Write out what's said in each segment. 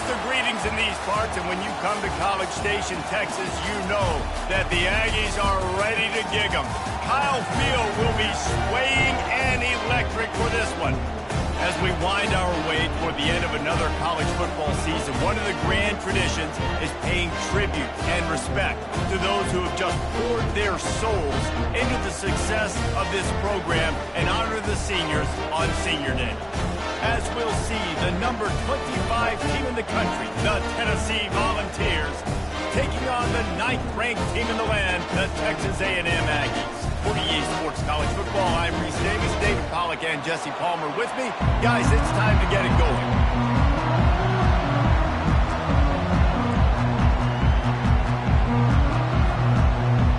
the greetings in these parts, and when you come to College Station, Texas, you know that the Aggies are ready to gig 'em. Kyle Field will be swaying and electric for this one. As we wind our way toward the end of another college football season, one of the grand traditions is paying tribute and respect to those who have just poured their souls into the success of this program and honor the seniors on Senior Day. As we'll see, the number 25 team in the country, the Tennessee Volunteers, taking on the 9th-ranked team in the land, the Texas A&M Aggies. For EA Sports College Football, I'm Reese Davis, David Pollack, and Jesse Palmer with me. Guys, it's time to get it going.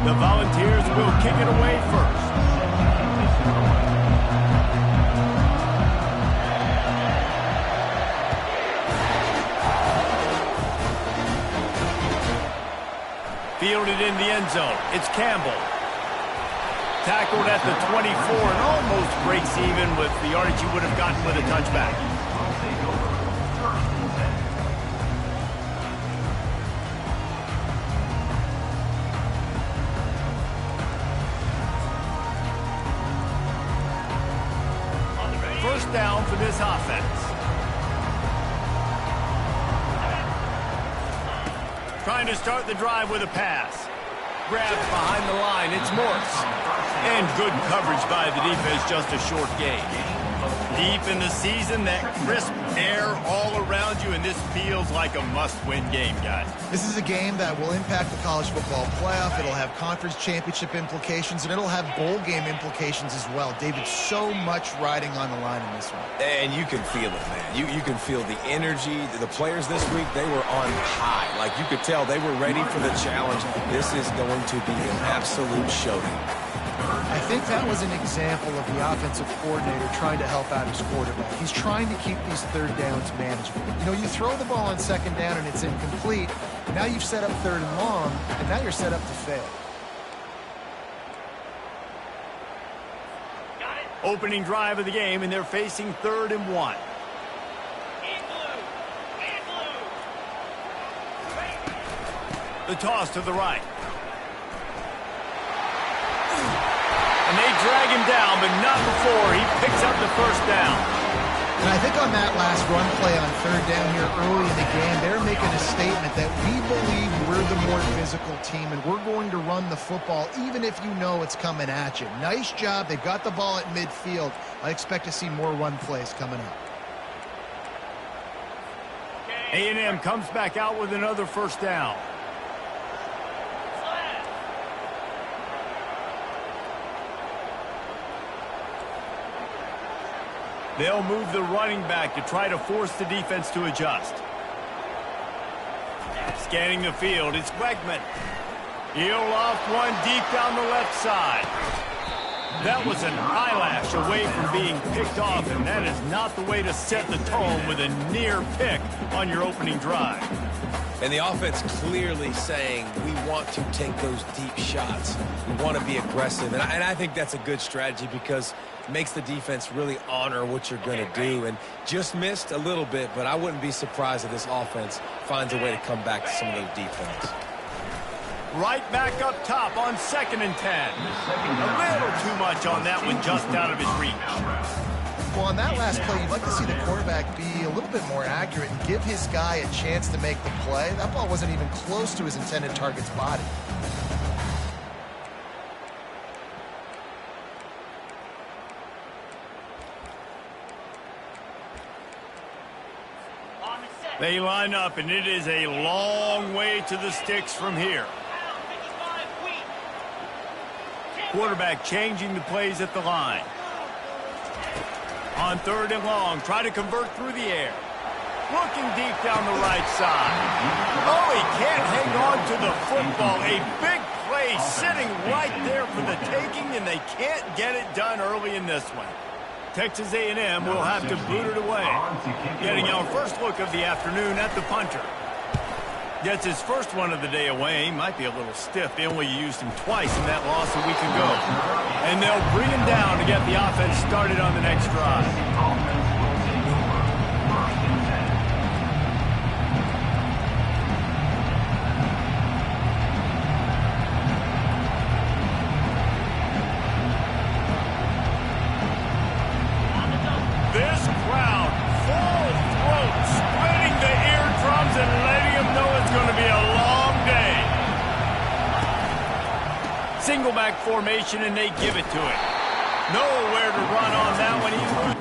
The Volunteers will kick it away first. Fielded in the end zone. It's Campbell. Tackled at the 24 and almost breaks even with the yardage he would have gotten with a touchback. First down for this offense. Trying to start the drive with a pass. Grabbed behind the line. It's Morse. And good coverage by the defense, just a short gain. Deep in the season, that crisp air all around you, and this feels like a must-win game, guys. This is a game that will impact the college football playoff. It'll have conference championship implications, and it'll have bowl game implications as well. David, so much riding on the line in this one. And you can feel it, man. You can feel the energy. The players this week, they were on high. Like, you could tell they were ready for the challenge. This is going to be an absolute showdown. I think that was an example of the offensive coordinator trying to help out his quarterback. He's trying to keep these third downs manageable. You know, you throw the ball on second down and it's incomplete. Now you've set up third and long, and now you're set up to fail. Opening drive of the game, and they're facing 3rd and 1. The toss to the right. And they drag him down, but not before he picks up the first down. And I think on that last run play on 3rd down here early in the game, they're making a statement that we believe we're the more physical team and we're going to run the football even if you know it's coming at you. Nice job. They've got the ball at midfield. I expect to see more run plays coming up. A&M comes back out with another first down. They'll move the running back to try to force the defense to adjust. Scanning the field, it's Wegman. He'll loft one deep down the left side. That was an eyelash away from being picked off, and that is not the way to set the tone with a near pick on your opening drive. And the offense clearly saying we want to take those deep shots. We want to be aggressive. And I think that's a good strategy because it makes the defense really honor what you're going to do. And just missed a little bit, but I wouldn't be surprised if this offense finds a way to come back to some of those defense. Right back up top on 2nd and 10. A little too much on that one, just out of his reach. Well, on that last play, you'd like to see the quarterback be a little bit more accurate and give his guy a chance to make the play. That ball wasn't even close to his intended target's body. They line up, and it is a long way to the sticks from here. Quarterback changing the plays at the line. On 3rd and long, try to convert through the air. Looking deep down the right side. Oh, he can't hang on to the football. A big play sitting right there for the taking, and they can't get it done early in this one. Texas A&M will have to boot it away. Getting our first look of the afternoon at the punter. Gets his first one of the day away. Might be a little stiff. They only used him twice in that loss a week ago. And they'll bring him down to get the offense started on the next drive. Single back formation, and they give it to him. Nowhere to run on that one. He loses.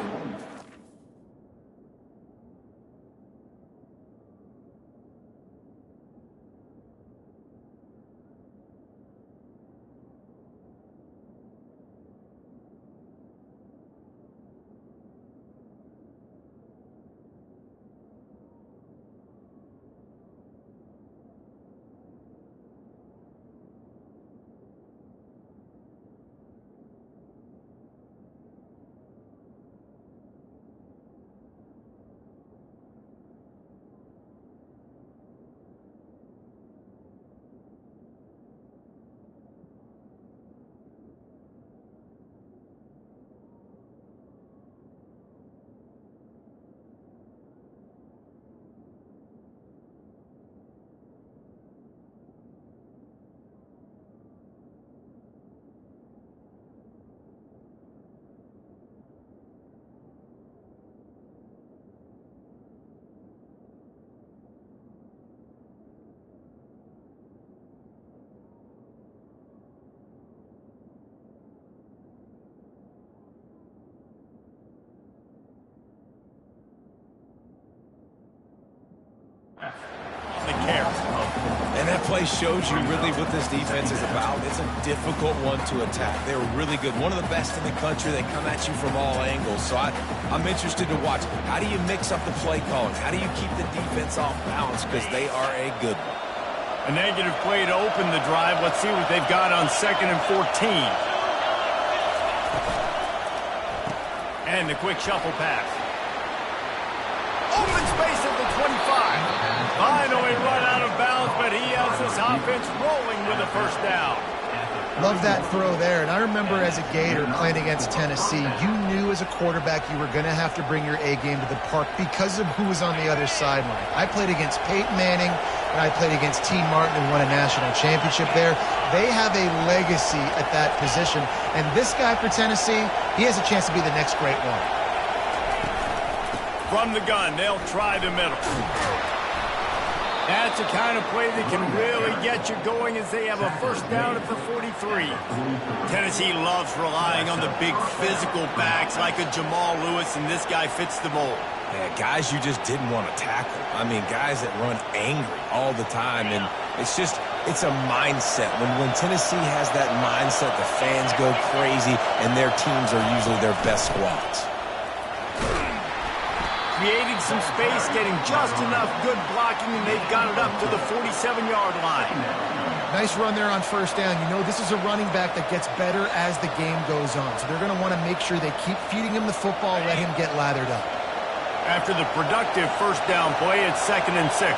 The care. And that play shows you really what this defense is about. It's a difficult one to attack. They're really good. One of the best in the country. They come at you from all angles. So I'm interested to watch. How do you mix up the play calling? How do you keep the defense off balance? Because they are a good one. A negative play to open the drive. Let's see what they've got on 2nd and 14. And the quick shuffle pass. Open space at the 25. Finally run out of bounds, but he has this offense rolling with a first down. Love that throw there. And I remember as a Gator playing against Tennessee, you knew as a quarterback you were going to have to bring your A game to the park because of who was on the other sideline. I played against Peyton Manning, and I played against T. Martin, who won a national championship there. They have a legacy at that position. And this guy for Tennessee, he has a chance to be the next great one. From the gun, they'll try the middle. That's the kind of play that can really get you going as they have a first down at the 43. Tennessee loves relying on the big physical backs like a Jamal Lewis, and this guy fits the mold. Yeah, guys you just didn't want to tackle. I mean, guys that run angry all the time, and it's a mindset. When Tennessee has that mindset, the fans go crazy, and their teams are usually their best squads. Creating some space, getting just enough good blocking, and they've got it up to the 47-yard line. Nice run there on first down. You know, this is a running back that gets better as the game goes on. So they're going to want to make sure they keep feeding him the football, let him get lathered up. After the productive first down play, it's 2nd and 6.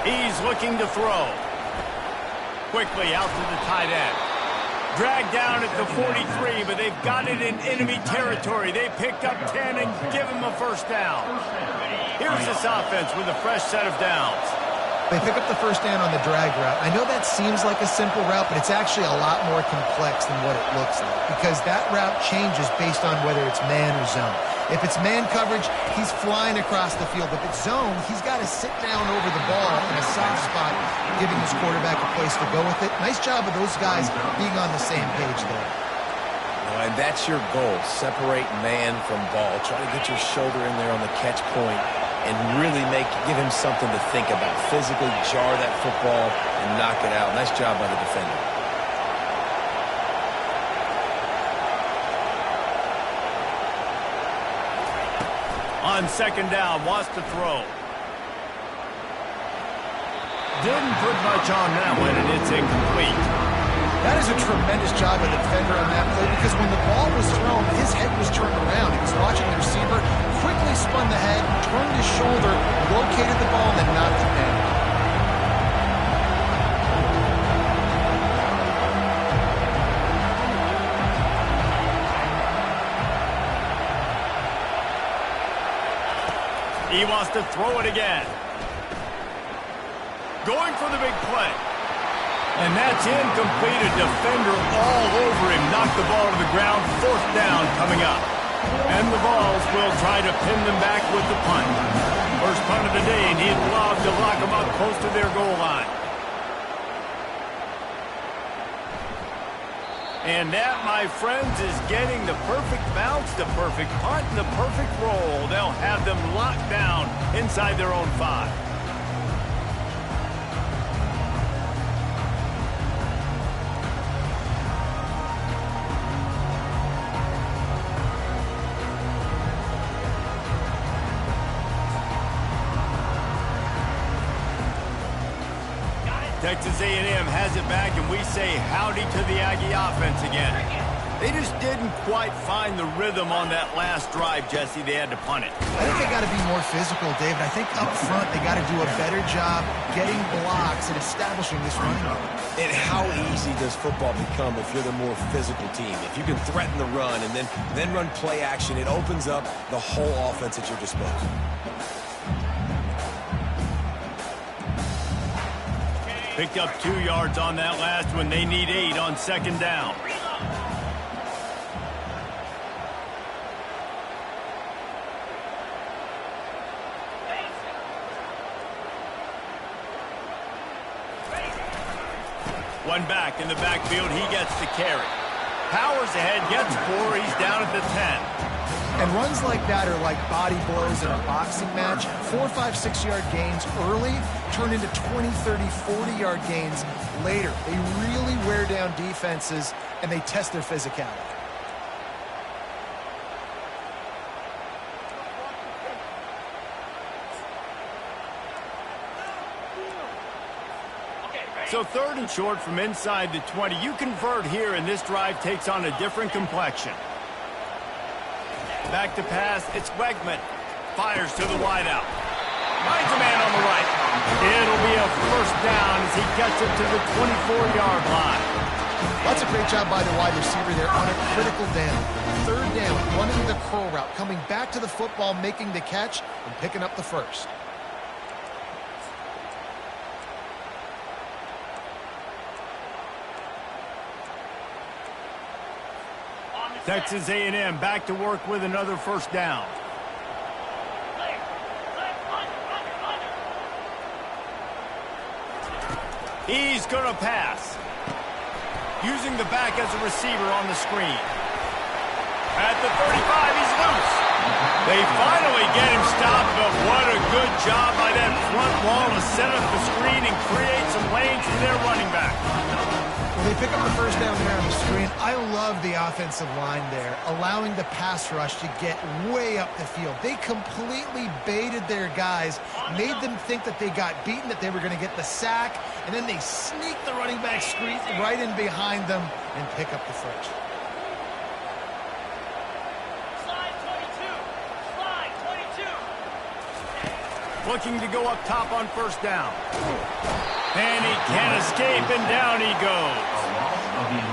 He's looking to throw. Quickly out to the tight end. Dragged down at the 43, but they've got it in enemy territory. They pick up 10 and give him a first down. Here's this offense with a fresh set of downs. They pick up the first down on the drag route. I know that seems like a simple route, but it's actually a lot more complex than what it looks like because that route changes based on whether it's man or zone. If it's man coverage, he's flying across the field. If it's zone, he's got to sit down over the ball in a soft spot, giving his quarterback a place to go with it. Nice job of those guys being on the same page there. And that's your goal. Separate man from ball. Try to get your shoulder in there on the catch point and really give him something to think about. Physically jar that football and knock it out. Nice job by the defender. On 2nd down, wants to throw. Didn't put much on that one, and it's incomplete. That is a tremendous job of the defender on that play because when the ball was thrown, his head was turned around. He was watching the receiver, quickly spun the head, turned his shoulder, located the ball, and then knocked it down. He wants to throw it again. Going for the big play. And that's incomplete. A defender all over him. Knocked the ball to the ground. 4th down coming up. And the Vols will try to pin them back with the punt. First punt of the day, and he'd love to lock them up close to their goal line. And that, my friends, is getting the perfect bounce, the perfect punt, and the perfect roll. They'll have them locked down inside their own 5. Texas A&M has it back, and we say howdy to the Aggie offense again. They just didn't quite find the rhythm on that last drive, Jesse. They had to punt it. I think they got to be more physical, David. I think up front they got to do a better job getting blocks and establishing this run game. And how easy does football become if you're the more physical team? If you can threaten the run and then run play action, it opens up the whole offense at your disposal. Picked up 2 yards on that last one. They need 8 on second down. One back in the backfield. He gets the carry. Powers ahead, gets 4. He's down at the 10. And runs like that are like body blows in a boxing match. 4, 5, 6-yard gains early turn into 20, 30, 40-yard gains later. They really wear down defenses, and they test their physicality. So 3rd and short from inside the 20. You convert here, and this drive takes on a different complexion. Back to pass, it's Wegman. Fires to the wideout. Finds a man on the right. It'll be a first down as he gets it to the 24-yard line. That's a great job by the wide receiver there on a critical down. 3rd down, running the curl route, coming back to the football, making the catch, and picking up the first. Texas A&M back to work with another first down. He's going to pass. Using the back as a receiver on the screen. At the 35, he's loose. They finally get him stopped, but what a good job by that front wall to set up the screen and create some lanes for their running back. Well, they pick up the first down there on the screen. I love the offensive line there, allowing the pass rush to get way up the field. They completely baited their guys, made them think that they got beaten, that they were going to get the sack, and then they sneak the running back screen right in behind them and pick up the first. Looking to go up top on first down. And he can't escape, and down he goes.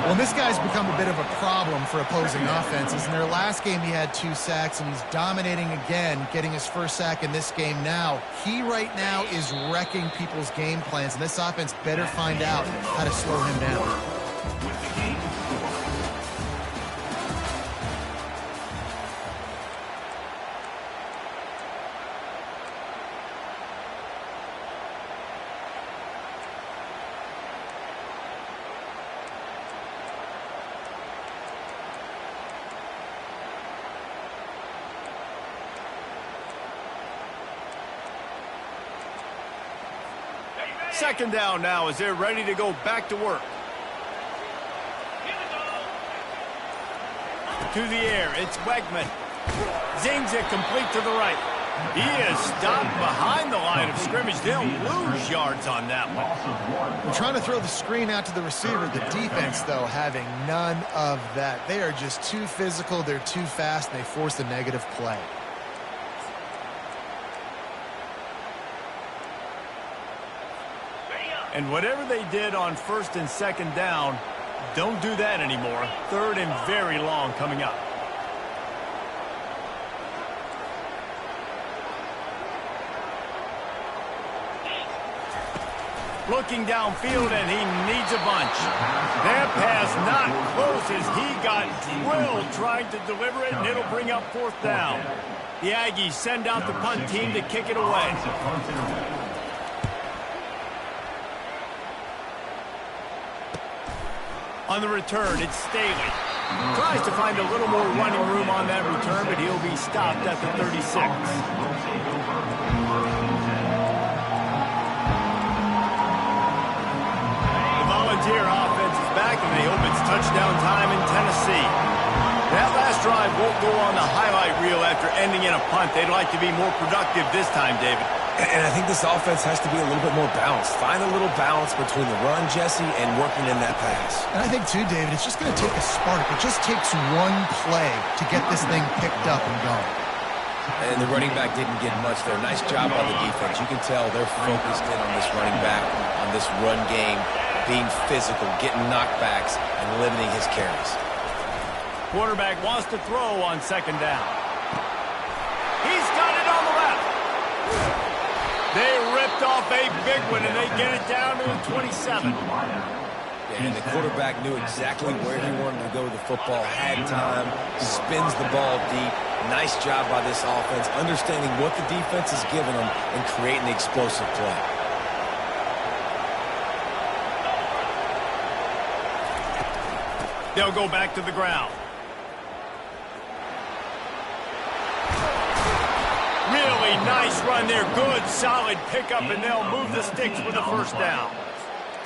Well, this guy's become a bit of a problem for opposing offenses. In their last game, he had 2 sacks, and he's dominating again, getting his first sack in this game now. He right now is wrecking people's game plans, and this offense better find out how to slow him down. Second down now as they're ready to go back to work. To the air, it's Wegman. Zings it complete to the right. He is stopped behind the line of scrimmage. They'll lose yards on that one. We're trying to throw the screen out to the receiver. The defense, though, having none of that. They are just too physical. They're too fast, and they force a negative play. And whatever they did on first and second down, don't do that anymore. 3rd and very long coming up. Looking downfield, and he needs a bunch. That pass not close says he got drilled trying to deliver it, and it'll bring up 4th down. The Aggies send out the punt team to kick it away. On the return, it's Staley. Tries to find a little more running room on that return, but he'll be stopped at the 36. Volunteer offense is back, and they hope it's touchdown time in Tennessee. That last drive won't go on the highlight reel after ending in a punt. They'd like to be more productive this time, David. And I think this offense has to be a little bit more balanced. Find a little balance between the run, Jesse, and working in that pass. And I think, too, David, it's just going to take a spark. It just takes one play to get this thing picked up and going. And the running back didn't get much there. Nice job on the defense. You can tell they're focused in on this running back, on this run game, being physical, getting knockbacks, and limiting his carries. Quarterback wants to throw on 2nd down. He's got it on the left. They ripped off a big one, and they get it down to the 27. And the quarterback knew exactly where he wanted to go with the football, had time, spins the ball deep. Nice job by this offense, understanding what the defense is giving them and creating the explosive play. They'll go back to the ground. Really nice run there. Good, solid pickup, and they'll move the sticks with a 1st down.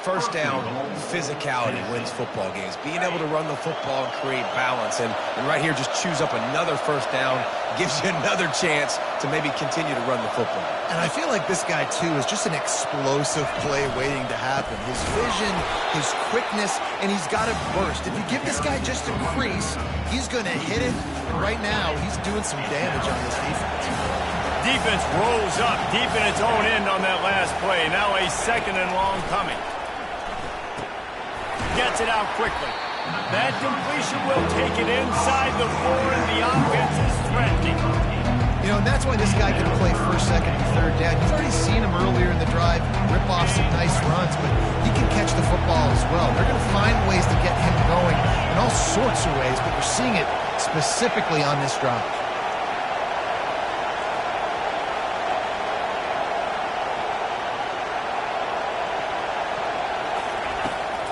1st down, physicality wins football games. Being able to run the football and create balance. And right here, just choose up another 1st down. Gives you another chance to maybe continue to run the football. And I feel like this guy, too, is just an explosive play waiting to happen. His vision, his quickness, and he's got a burst. If you give this guy just a crease, he's going to hit it. And right now, he's doing some damage on this defense. Defense rolls up deep in its own end on that last play. Now a 2nd and long coming. Gets it out quickly. That completion will take it inside the 4, and the offense is threatening. You know, and that's why this guy can play 1st, 2nd, and 3rd down. You've already seen him earlier in the drive rip off some nice runs, but he can catch the football as well. They're going to find ways to get him going in all sorts of ways, but we're seeing it specifically on this drive.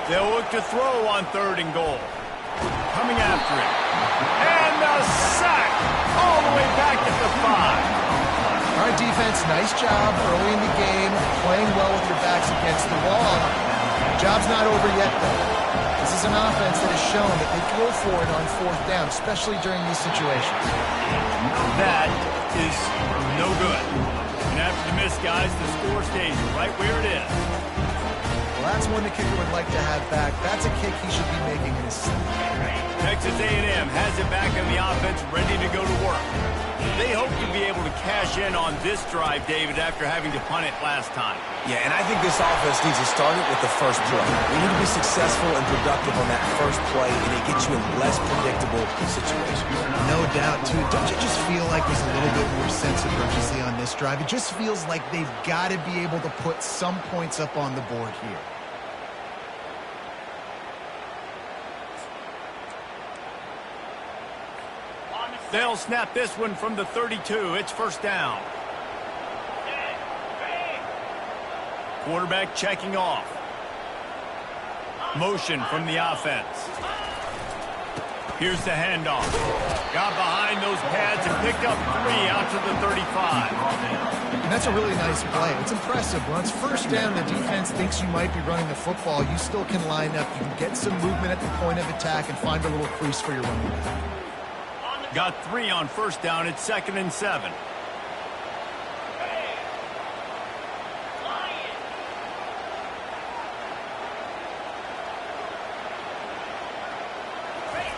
They'll look to throw on 3rd and goal. Coming after it. And a sack all the way back at the 5. All right, defense, nice job early in the game, playing well with your backs against the wall. Job's not over yet, though. This is an offense that has shown that they go for it on 4th down, especially during these situations. That is no good. And after the miss, guys, the score stays right where it is. Well, that's one the kicker would like to have back. That's a kick he should be making in his sleep. Texas A&M has it back in the offense, ready to go to work. They hope to be able to cash in on this drive, David, after having to punt it last time. Yeah, and I think this offense needs to start it with the first play. We need to be successful and productive on that first play, and it gets you in less predictable situations. No doubt, too. Don't you just feel like there's a little bit more sense of urgency on this drive? It just feels like they've got to be able to put some points up on the board here. They'll snap this one from the 32. It's 1st down. Quarterback checking off. Motion from the offense. Here's the handoff. Got behind those pads and picked up 3 out to the 35. And that's a really nice play. It's impressive. Once 1st down, the defense thinks you might be running the football. You still can line up. You can get some movement at the point of attack and find a little crease for your running back. Got 3 on 1st down. It's 2nd and 7.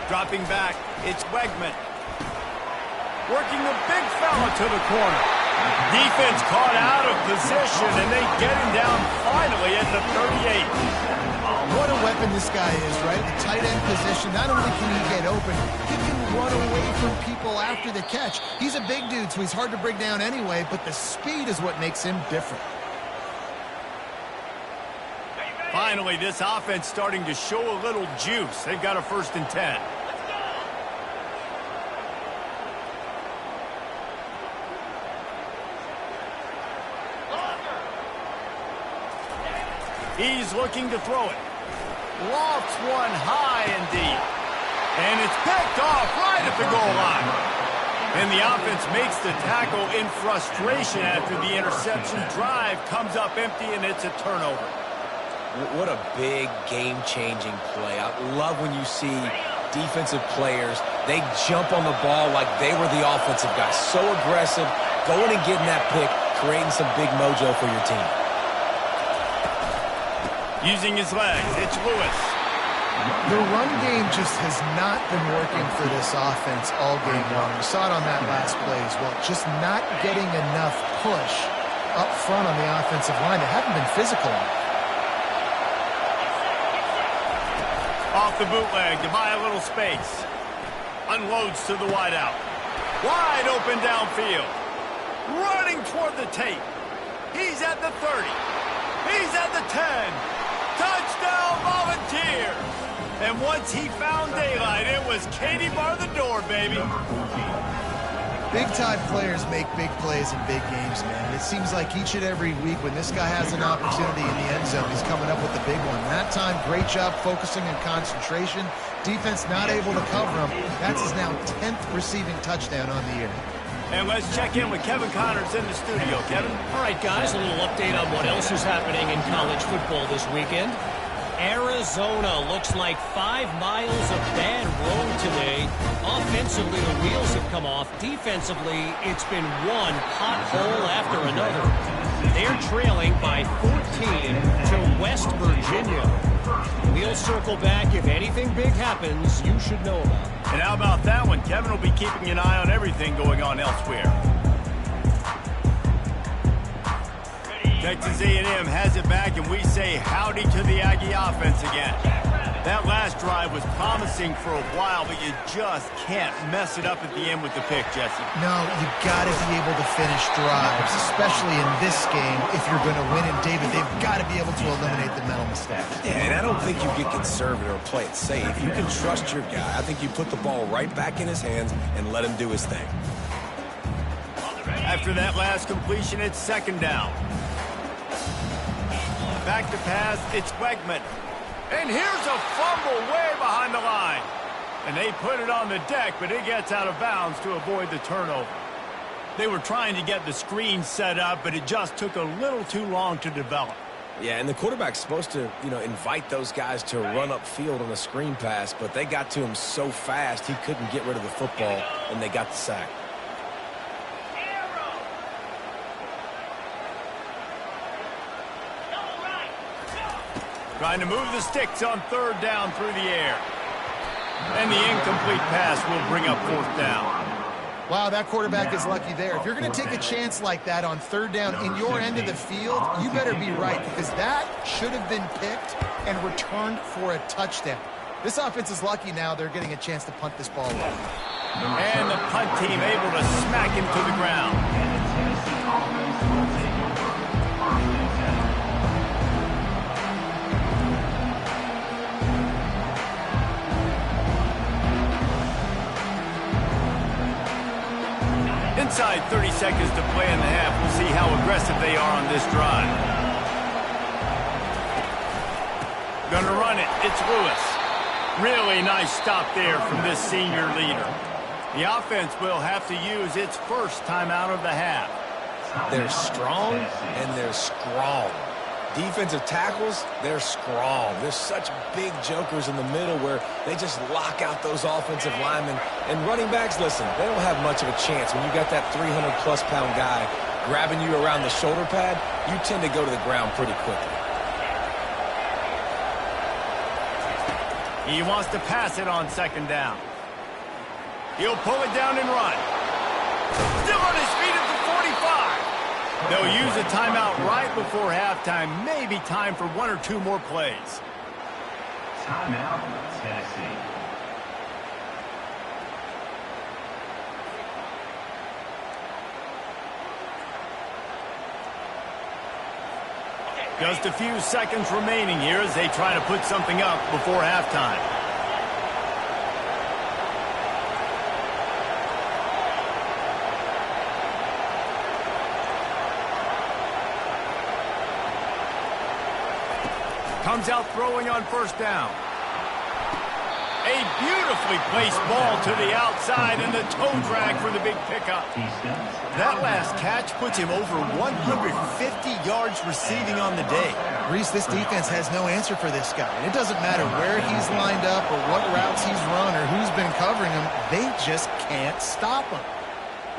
Dropping back, it's Wegman. Working the big fella to the corner. Defense caught out of position, and they get him down finally at the 38. What a weapon this guy is, right? The tight end position, not only can he get open, he can run away from people after the catch. He's a big dude, so he's hard to bring down anyway, but the speed is what makes him different. Finally, this offense starting to show a little juice. They've got a 1st and 10. He's looking to throw it. Lofts one high and deep. And it's picked off right at the goal line. And the offense makes the tackle in frustration after the interception. Drive comes up empty, and it's a turnover. What a big game-changing play. I love when you see defensive players, they jump on the ball like they were the offensive guys. So aggressive, going and getting that pick, creating some big mojo for your team. Using his legs, it's Lewis. The run game just has not been working for this offense all game long. We saw it on that last play as well. Just not getting enough push up front on the offensive line. They haven't been physical enough. Off the bootleg to buy a little space. Unloads to the wideout. Wide open downfield. Running toward the tape. He's at the 30. He's at the 10. Touchdown Volunteers! And once he found daylight, it was Katie bar the door, baby. Big-time players make big plays in big games, man. It seems like each and every week when this guy has an opportunity in the end zone, he's coming up with the big one. That time, great job focusing and concentration. Defense not able to cover him. That's his now 10th receiving touchdown on the year. And let's check in with Kevin Connors in the studio. Kevin? All right, guys, a little update on what else is happening in college football this weekend. Arizona looks like 5 miles of bad road today. Offensively, the wheels have come off. Defensively, it's been one pothole after another. They're trailing by 14 to West Virginia. We'll circle back. If anything big happens, you should know about it. And how about that one? Kevin will be keeping an eye on everything going on elsewhere. Texas A&M has it back, and we say howdy to the Aggie offense again. That last drive was promising for a while, but you just can't mess it up at the end with the pick, Jesse. No, you got to be able to finish drives, especially in this game. If you're going to win, and David, they've got to be able to eliminate the mental mistakes. Yeah, and I don't think you get conservative or play it safe. You can trust your guy. I think you put the ball right back in his hands and let him do his thing. After that last completion, it's 2nd down. Back to pass, it's Wegman. And here's a fumble way behind the line. And they put it on the deck, but it gets out of bounds to avoid the turnover. They were trying to get the screen set up, but it just took a little too long to develop. Yeah, and the quarterback's supposed to, invite those guys to run upfield on a screen pass, but they got to him so fast he couldn't get rid of the football, and they got the sack. Trying to move the sticks on 3rd down through the air. And the incomplete pass will bring up 4th down. Wow, that quarterback is lucky there. If you're going to take a chance like that on 3rd down in your end of the field, you better be right, because that should have been picked and returned for a touchdown. This offense is lucky now they're getting a chance to punt this ball away. And the punt team able to smack him to the ground. Inside 30 seconds to play in the half. We'll see how aggressive they are on this drive. Gonna run it. It's Lewis. Really nice stop there from this senior leader. The offense will have to use its first timeout of the half. They're strong and they're strong. Defensive tackles, they're strong. There's such big jokers in the middle where they just lock out those offensive linemen. And running backs, listen, they don't have much of a chance. When you got that 300-plus pound guy grabbing you around the shoulder pad, you tend to go to the ground pretty quickly. He wants to pass it on 2nd down. He'll pull it down and run. Still on his feet at the 45. They'll use a timeout right before halftime. Maybe time for 1 or 2 more plays. Timeout, Tennessee. Just a few seconds remaining here as they try to put something up before halftime. Comes out throwing on first down. A beautifully placed ball to the outside and the toe drag for the big pickup. That last catch puts him over 150 yards receiving on the day. Reese, this defense has no answer for this guy. And it doesn't matter where he's lined up or what routes he's run or who's been covering him. They just can't stop him.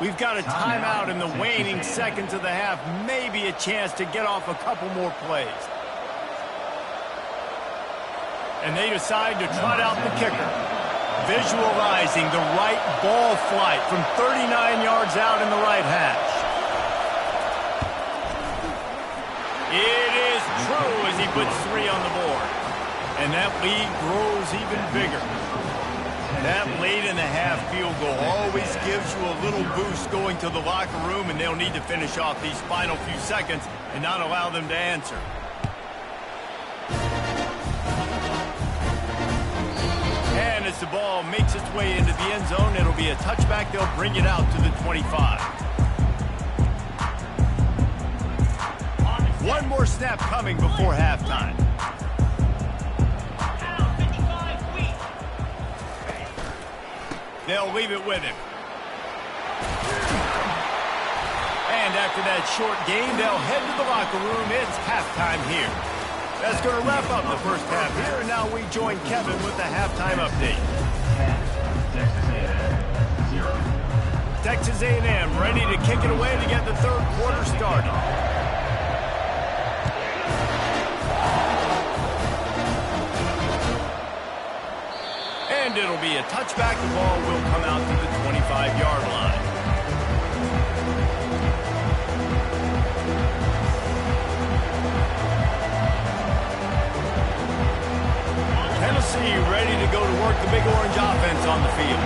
We've got a timeout in the waning seconds of the half. Maybe a chance to get off a couple more plays. And they decide to trot out the kicker. Visualizing the right ball flight from 39 yards out in the right hash. It is true as he puts 3 on the board. And that lead grows even bigger. That late in the half field goal always gives you a little boost going to the locker room, and they'll need to finish off these final few seconds and not allow them to answer. And as the ball makes its way into the end zone, it'll be a touchback. They'll bring it out to the 25. One more snap coming before halftime. They'll leave it with him. And after that short gain, they'll head to the locker room. It's halftime here. That's going to wrap up the first half here, and now we join Kevin with the halftime update. Texas A&M ready to kick it away to get the third quarter started. And it'll be a touchback. The ball will come out to the 25-yard line. Tennessee ready to go to work the Big Orange offense on the field.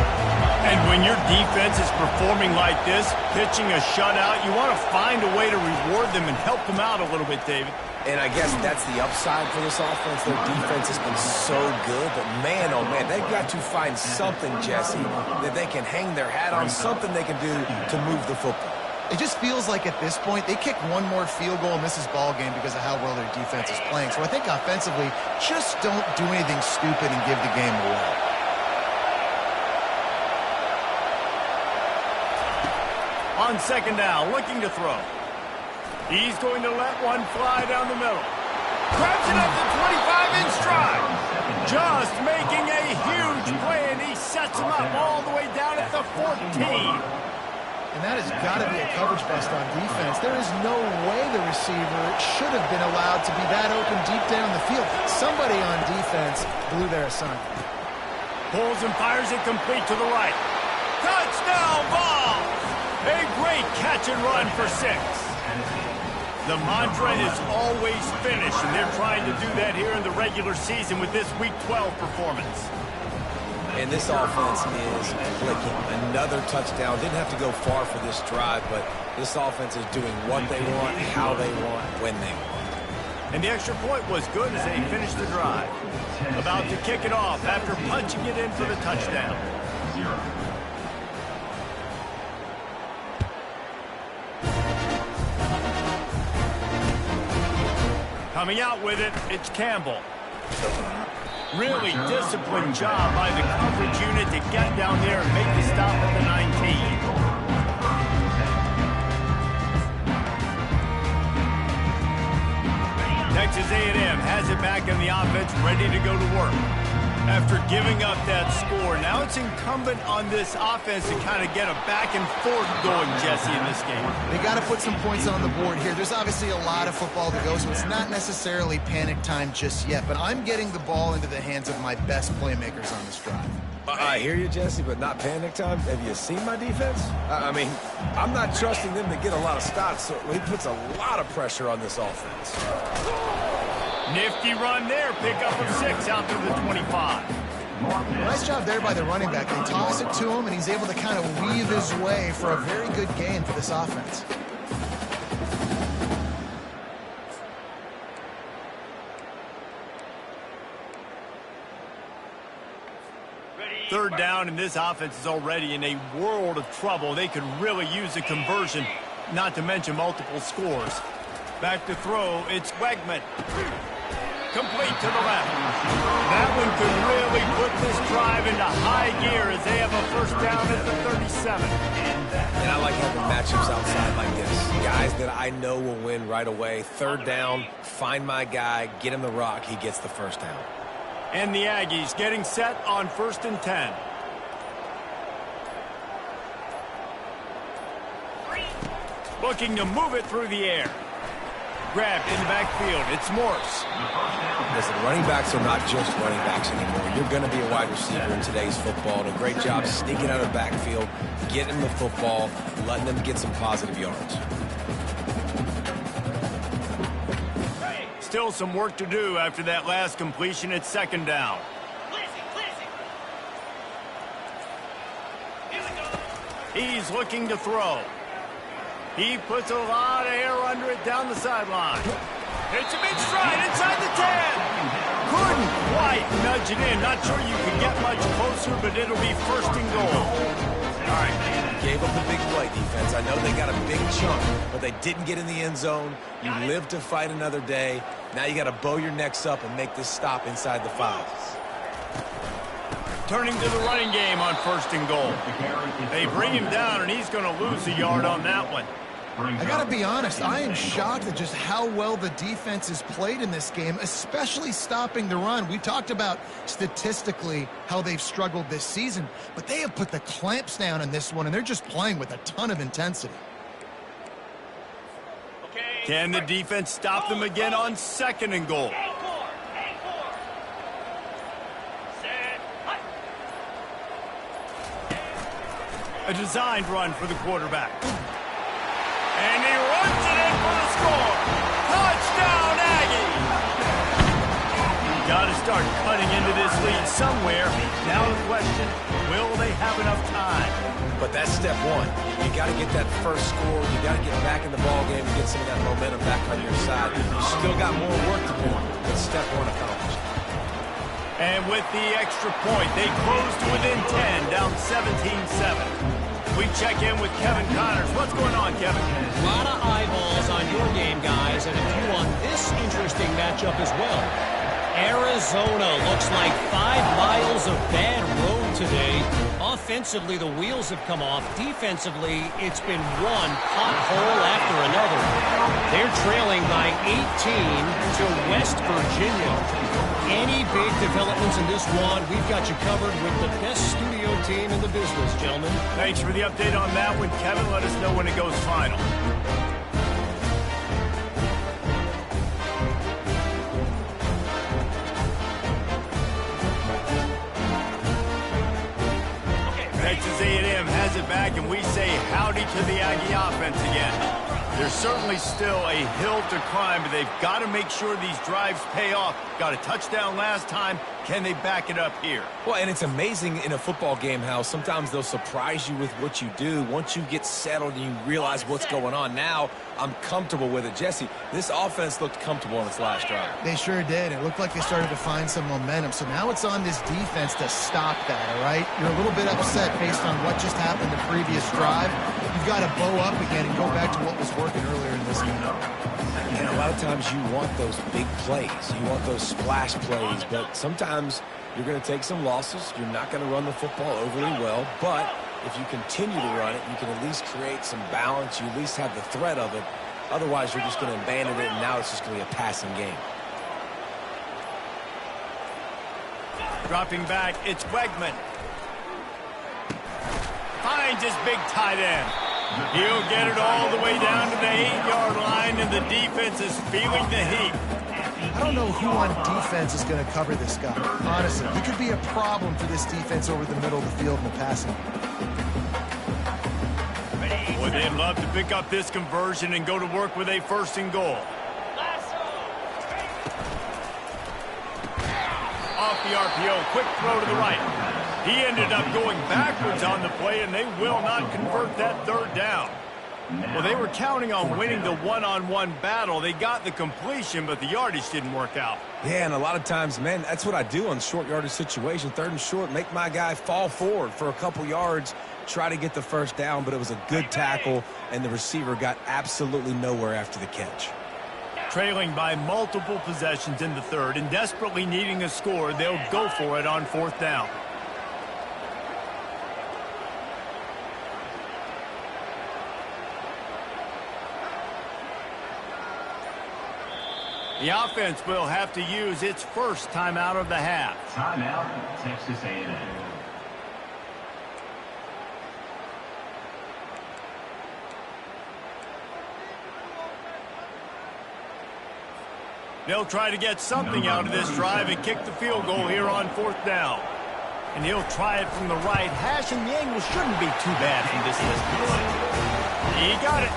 And when your defense is performing like this, pitching a shutout, you want to find a way to reward them and help them out a little bit, David. And I guess that's the upside for this offense. Their defense has been so good, but man, oh man, they've got to find something, Jesse, that they can hang their hat on, something they can do to move the football. It just feels like at this point, they kick one more field goal and miss this ball game because of how well their defense is playing. So I think offensively, just don't do anything stupid and give the game away. On second down, looking to throw. He's going to let one fly down the middle. Grabs it up to 25 in stride. Just making a huge play, and he sets him up all the way down at the 14. And that has got to be a coverage bust on defense. There is no way the receiver should have been allowed to be that open deep down the field. Somebody on defense blew their assignment. Pulls and fires it complete to the right. Touchdown ball! A great catch and run for 6. The mantra is always finish, and they're trying to do that here in the regular season with this Week 12 performance. And this offense is clicking. Another touchdown. Didn't have to go far for this drive, but this offense is doing what they want, how they want, when they want. And the extra point was good as they finished the drive. About to kick it off after punching it in for the touchdown. Coming out with it, it's Campbell. Really disciplined job by the coverage unit to get down there and make the stop at the 19. Texas A&M has it back in the offense, ready to go to work. After giving up that score, now it's incumbent on this offense to kind of get a back and forth going, Jesse, in this game. They got to put some points on the board here. There's obviously a lot of football to go, so it's not necessarily panic time just yet, but I'm getting the ball into the hands of my best playmakers on this drive. I hear you, Jesse, but not panic time. Have you seen my defense? I mean, I'm not trusting them to get a lot of stops, so he puts a lot of pressure on this offense. Nifty run there, pickup of 6 out to the 25. Nice job there by the running back. They toss it to him, and he's able to kind of weave his way for a very good gain for this offense. Third down, and this offense is already in a world of trouble. They could really use a conversion, not to mention multiple scores. Back to throw, it's Wegman. Complete to the left. That one could really put this drive into high gear as they have a first down at the 37. And I like having matchups outside like this. Guys that I know will win right away. Third down, find my guy, get him the rock, he gets the first down. And the Aggies getting set on 1st and 10. Looking to move it through the air. Grabbed in the backfield. It's Morse. Listen, running backs are not just running backs anymore. You're going to be a wide receiver in today's football. And a great job sneaking out of the backfield, getting the football, letting them get some positive yards. Still some work to do after that last completion at 2nd down. He's looking to throw. He puts a lot of air under it down the sideline. It's a big stride inside the 10. Couldn't quite nudge it in. Not sure you can get much closer, but it'll be 1st and goal. All right, gave up the big play defense. I know they got a big chunk, but they didn't get in the end zone. You live to fight another day. Now you got to bow your necks up and make this stop inside the 5. Turning to the running game on 1st and goal. They bring him down, and he's going to lose a yard on that one. I got to be honest, I am shocked at just how well the defense has played in this game, especially stopping the run. We talked about statistically how they've struggled this season, but they have put the clamps down in this one, and they're just playing with a ton of intensity. Can the defense stop them again on 2nd and goal? A designed run for the quarterback. And he runs it in for the score. Touchdown, Aggie! Got to start cutting into this lead somewhere. Now the question, will they have enough time? But that's step one. You got to get that first score. You got to get back in the ball game and get some of that momentum back on your side. You still got more work to do, but step one accomplished. And with the extra point, they close to within 10, down 17-7. We check in with Kevin Connors. What's going on, Kevin? A lot of eyeballs on your game, guys, and a few on this interesting matchup as well. Arizona looks like 5 miles of bad road today. Offensively, the wheels have come off. Defensively, it's been one pothole after another. They're trailing by 18 to West Virginia. Any big developments in this one, we've got you covered with the best studio team in the business, gentlemen. Thanks for the update on that one, Kevin. Let us know when it goes final. Texas A&M has it back, and we say howdy to the Aggie offense again. There's certainly still a hill to climb, but they've got to make sure these drives pay off. Got a touchdown last time. Can they back it up here? Well, and it's amazing in a football game how sometimes they'll surprise you with what you do. Once you get settled and you realize what's going on, now I'm comfortable with it. Jesse, this offense looked comfortable in its last drive. They sure did. It looked like they started to find some momentum. So now it's on this defense to stop that, all right? You're a little bit upset based on what just happened the previous drive. You've got to bow up again and go back to what was working earlier in this game. And a lot of times you want those big plays. You want those splash plays, but sometimes you're going to take some losses. You're not going to run the football overly well, but if you continue to run it, you can at least create some balance. You at least have the threat of it. Otherwise, you're just going to abandon it, and now it's just going to be a passing game. Dropping back, it's Wegman. Finds his big tight end. He'll get it all the way down to the 8-yard line, and the defense is feeling the heat. I don't know who on defense is going to cover this guy. Honestly, he could be a problem for this defense over the middle of the field in the passing. Boy, they'd love to pick up this conversion and go to work with a 1st and goal. Off the RPO, quick throw to the right. He ended up going backwards on the play, and they will not convert that 3rd down. Well, they were counting on winning the one-on-one battle. They got the completion, but the yardage didn't work out. Yeah, and a lot of times, man, that's what I do on short yardage situation. 3rd and short, make my guy fall forward for a couple yards, try to get the first down, but it was a good tackle, and the receiver got absolutely nowhere after the catch. Trailing by multiple possessions in the 3rd and desperately needing a score, they'll go for it on 4th down. The offense will have to use its first timeout of the half. Timeout, Texas A&M. They'll try to get something out of this drive and kick the field goal here on 4th down. And he'll try it from the right hash, and the angle shouldn't be too bad from this distance. He got it.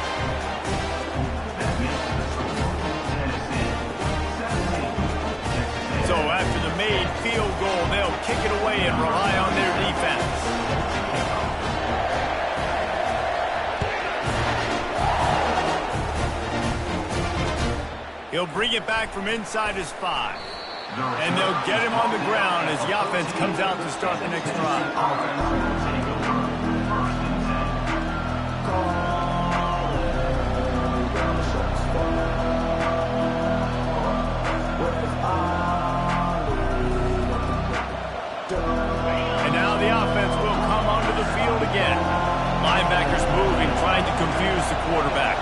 So after the made field goal, they'll kick it away and rely on their defense. He'll bring it back from inside his 5. And they'll get him on the ground as the offense comes out to start the next drive. And now the offense will come onto the field again. Linebackers moving, trying to confuse the quarterback.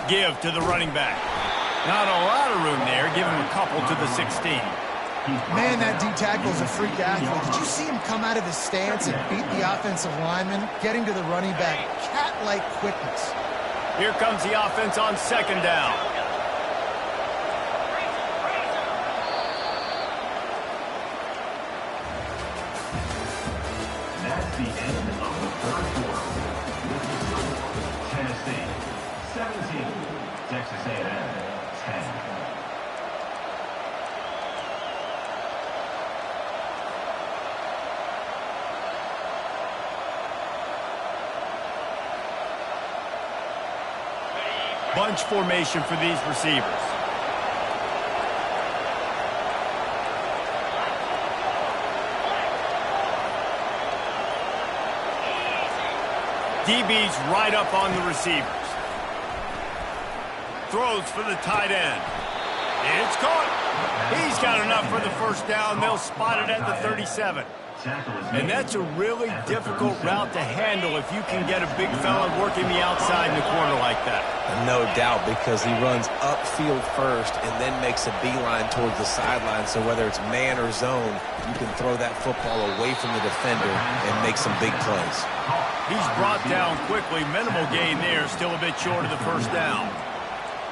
Give to the running back. Not a lot of room there. Give him a couple to the 16. Man, that D-tackle is a freak athlete. Did you see him come out of his stance and beat the offensive lineman, getting to the running back? Cat-like quickness. Here comes the offense on 2nd down. That's the end of the 3rd quarter. Tennessee 17, Texas A&M 10. Bunch formation for these receivers. DB's right up on the receivers. Throws for the tight end. It's caught. He's got enough for the first down. They'll spot it at the 37. And that's a really difficult route to handle if you can get a big fella working the outside in the corner like that. No doubt, because he runs upfield first and then makes a beeline towards the sideline. So whether it's man or zone, you can throw that football away from the defender and make some big plays. He's brought down quickly. Minimal gain there. Still a bit short of the first down.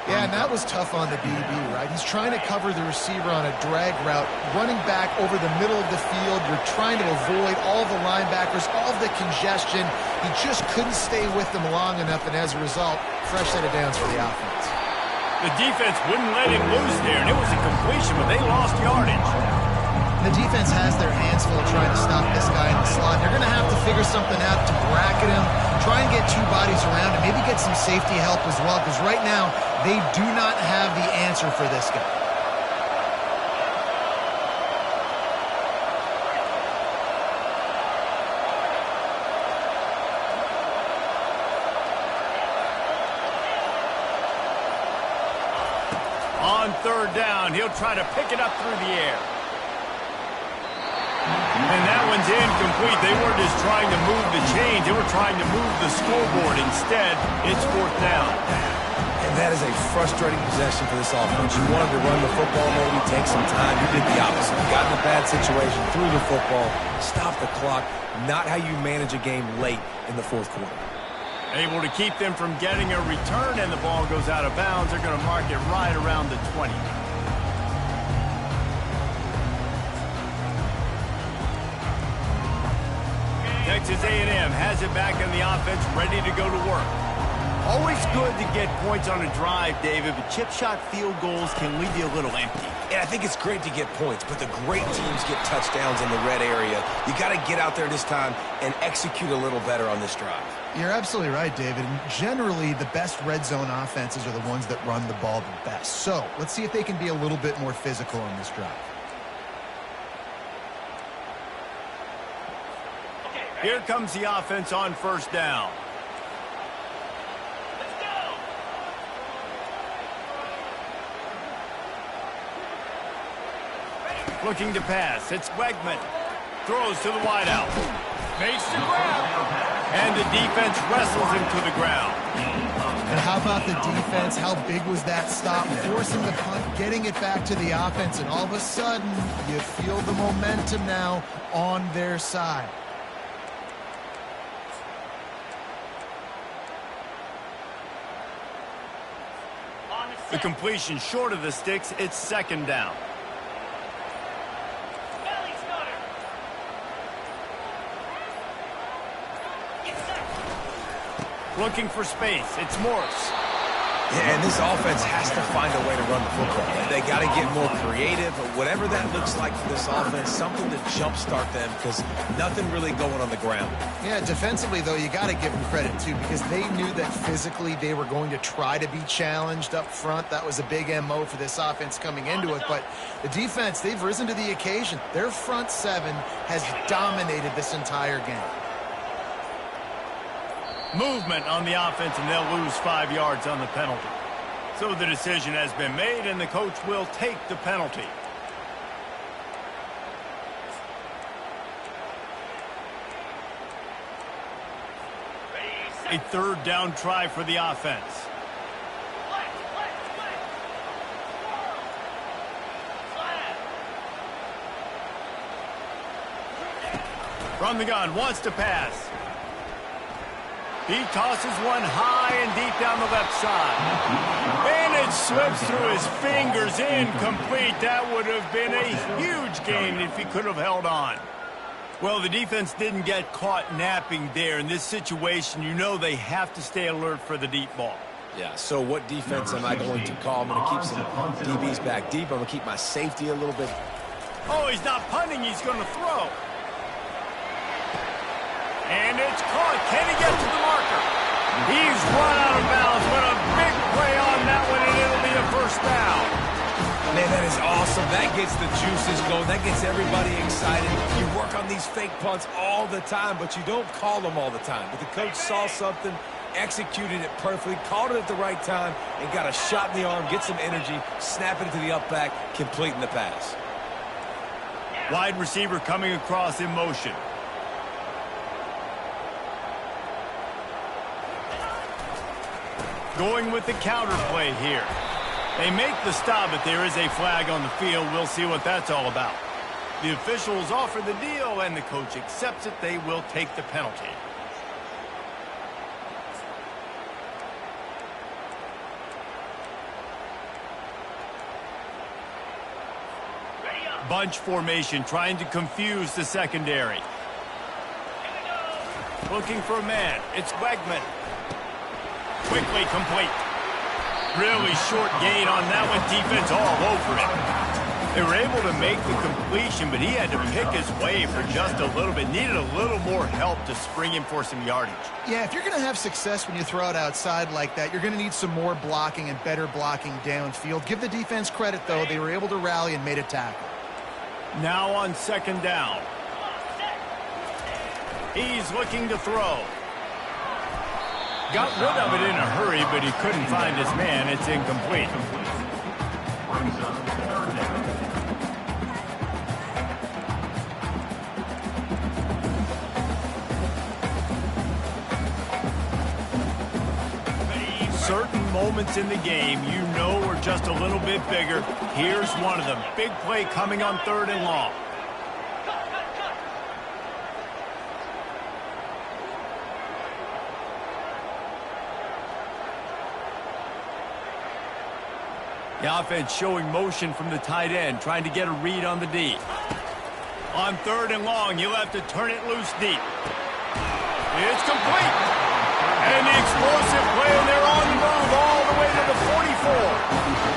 Yeah, and that was tough on the DB, right? He's trying to cover the receiver on a drag route, running back over the middle of the field. You're trying to avoid all the linebackers, all the congestion. He just couldn't stay with them long enough, and as a result, fresh set of downs for the offense. The defense wouldn't let him loose there, and it was a completion, but they lost yardage. The defense has their hands full trying to stop this guy in the slot. They're going to have to figure something out to bracket him, try and get 2 bodies around him, maybe get some safety help as well, because right now they do not have the answer for this guy. On 3rd down, he'll try to pick it up through the air. And that one's incomplete. They weren't just trying to move the chains. They were trying to move the scoreboard. Instead, it's 4th down. And that is a frustrating possession for this offense. You wanted to run the football, maybe take some time. You did the opposite. You got in a bad situation, threw the football, stopped the clock. Not how you manage a game late in the 4th quarter. Able to keep them from getting a return, and the ball goes out of bounds. They're going to mark it right around the 20. Texas A&M has it back in the offense, ready to go to work. Always good to get points on a drive, David, but chip shot field goals can leave you a little empty. And I think it's great to get points, but the great teams get touchdowns in the red area. You got to get out there this time and execute a little better on this drive. You're absolutely right, David. And generally, the best red zone offenses are the ones that run the ball the best. So let's see if they can be a little bit more physical on this drive. Here comes the offense on first down. Looking to pass. It's Wegman. Throws to the wideout. Makes the grab. And the defense wrestles him to the ground. And how about the defense? How big was that stop? Forcing the punt, getting it back to the offense, and all of a sudden, you feel the momentum now on their side. The completion short of the sticks. It's second down. Looking for space. It's Morse. Yeah, and this offense has to find a way to run the football. They got to get more creative, or whatever that looks like for this offense, something to jumpstart them, because nothing really going on the ground. Yeah, defensively, though, you got to give them credit, too, because they knew that physically they were going to try to be challenged up front. That was a big MO for this offense coming into it. But the defense, they've risen to the occasion. Their front seven has dominated this entire game. Movement on the offense, and they'll lose 5 yards on the penalty. So the decision has been made, and the coach will take the penalty. A third down try for the offense. From the gun, wants to pass. He tosses one high and deep down the left side. And it slips through his fingers, incomplete. That would have been a huge gain if he could have held on. Well, the defense didn't get caught napping there. In this situation, you know they have to stay alert for the deep ball. Yeah, so what defense am I going to call? I'm going to keep some DBs back deep. I'm going to keep my safety a little bit. Oh, he's not punting. He's going to throw. And it's caught. Can he get to the marker? He's run out of bounds, but a big play on that one, and it'll be a first down. Man, that is awesome. That gets the juices going. That gets everybody excited. You work on these fake punts all the time, but you don't call them all the time. But the coach saw something, executed it perfectly, called it at the right time, and got a shot in the arm, get some energy, snap it to the up back, completing the pass. Wide receiver coming across in motion. Going with the counter play here. They make the stop, but there is a flag on the field. We'll see what that's all about. The officials offer the deal, and the coach accepts it. They will take the penalty. Bunch formation, trying to confuse the secondary. Looking for a man. It's Wegman. Quickly complete. Really short gain on that one. Defense all over it. They were able to make the completion, but he had to pick his way for just a little bit. Needed a little more help to spring him for some yardage. Yeah, if you're going to have success when you throw it outside like that, you're going to need some more blocking and better blocking downfield. Give the defense credit, though. They were able to rally and made a tackle. Now on second down. He's looking to throw. Got rid of it in a hurry, but he couldn't find his man. It's incomplete. Certain moments in the game you know are just a little bit bigger. Here's one of them. Big play coming on third and long. The offense showing motion from the tight end, trying to get a read on the D. On third and long, you'll have to turn it loose deep. It's complete. And the explosive play, and they're on the move all the way to the 44.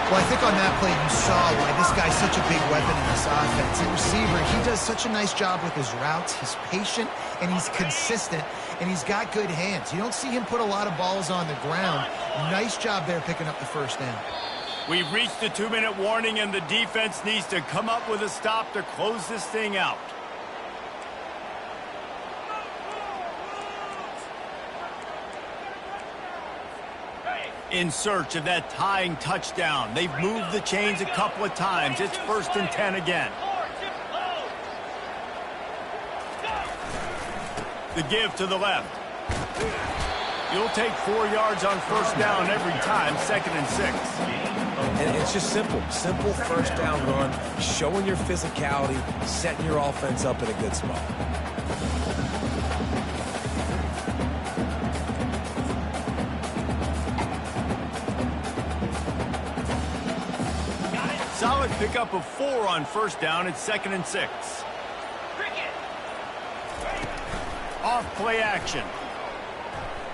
Well, I think on that play you saw why this guy's such a big weapon in this offense. The receiver, he does such a nice job with his routes. He's patient, and he's consistent, and he's got good hands. You don't see him put a lot of balls on the ground. Nice job there picking up the first down. We've reached the 2-minute warning, and the defense needs to come up with a stop to close this thing out. In search of that tying touchdown. They've moved the chains a couple of times. It's 1st and 10 again. The give to the left. You'll take 4 yards on 1st down every time, 2nd and 6. And it's just simple. Simple first down run, showing your physicality, setting your offense up in a good spot. Solid pickup of 4 on 1st down. It's 2nd and 6. Off play action.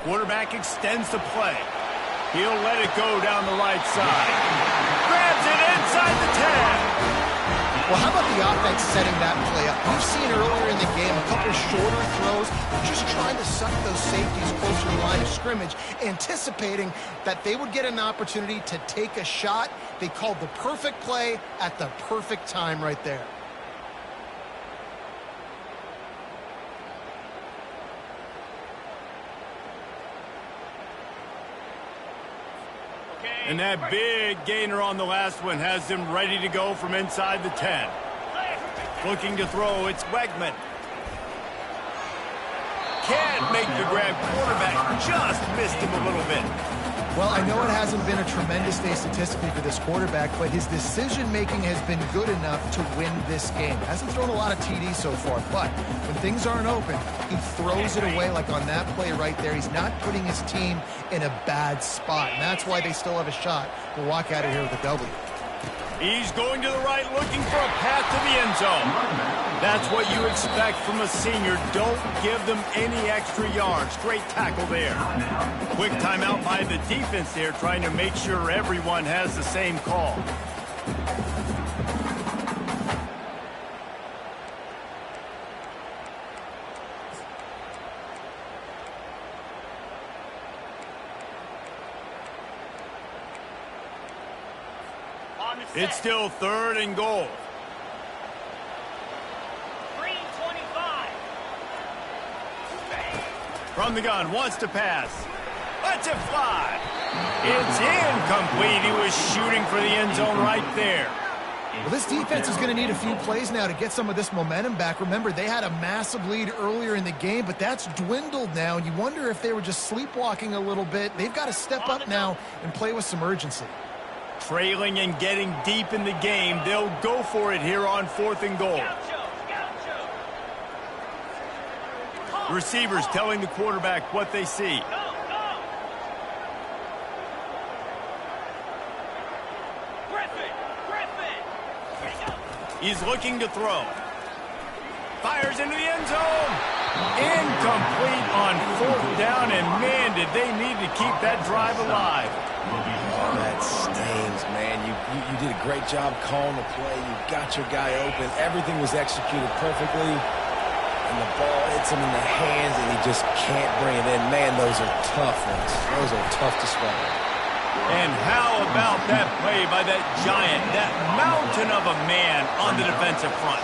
Quarterback extends the play. He'll let it go down the right side. Grabs it inside the 10. Well, how about the offense setting that play up? We've seen earlier in the game a couple shorter throws, just trying to suck those safeties closer to the line of scrimmage, anticipating that they would get an opportunity to take a shot. They called the perfect play at the perfect time right there. And that big gainer on the last one has them ready to go from inside the 10. Looking to throw, it's Wegman. Can't make the grab. Quarterback just missed him a little bit. Well, I know it hasn't been a tremendous day statistically for this quarterback, but his decision-making has been good enough to win this game. Hasn't thrown a lot of TDs so far, but when things aren't open, he throws it away like on that play right there. He's not putting his team in a bad spot, and that's why they still have a shot to walk out of here with a W. He's going to the right, looking for a path to the end zone. That's what you expect from a senior. Don't give them any extra yards. Great tackle there. Quick timeout by the defense there, trying to make sure everyone has the same call. It's still 3rd and goal. From the gun, wants to pass. Lets it fly. It's incomplete. He was shooting for the end zone right there. Well, this defense is going to need a few plays now to get some of this momentum back. Remember, they had a massive lead earlier in the game, but that's dwindled now. You wonder if they were just sleepwalking a little bit. They've got to step up now and play with some urgency. Trailing and getting deep in the game, they'll go for it here on 4th and goal. Receivers telling the quarterback what they see. He's looking to throw. Fires into the end zone. Incomplete on 4th down, and man, did they need to keep that drive alive. Oh, that stings, man. You did a great job calling the play. You got your guy open. Everything was executed perfectly. And the ball hits him in the hands, and he just can't bring it in. Man, those are tough ones. Those are tough to swallow. And how about that play by that giant, that mountain of a man on the defensive front?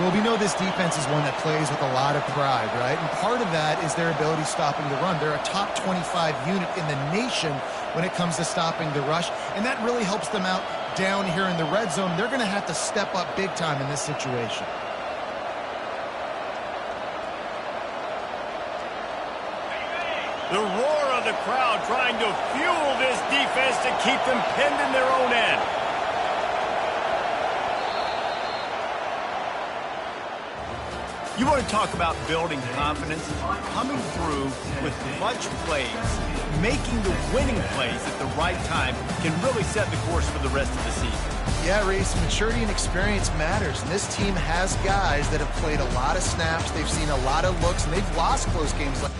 Well, we know this defense is one that plays with a lot of pride, right? And part of that is their ability stopping the run. They're a top 25 unit in the nation when it comes to stopping the rush, and that really helps them out down here in the red zone. They're going to have to step up big time in this situation. The roar of the crowd trying to fuel this defense to keep them pinned in their own end. You want to talk about building confidence? Coming through with clutch plays, making the winning plays at the right time can really set the course for the rest of the season. Yeah, Reese, maturity and experience matters. And this team has guys that have played a lot of snaps. They've seen a lot of looks, and they've lost close games like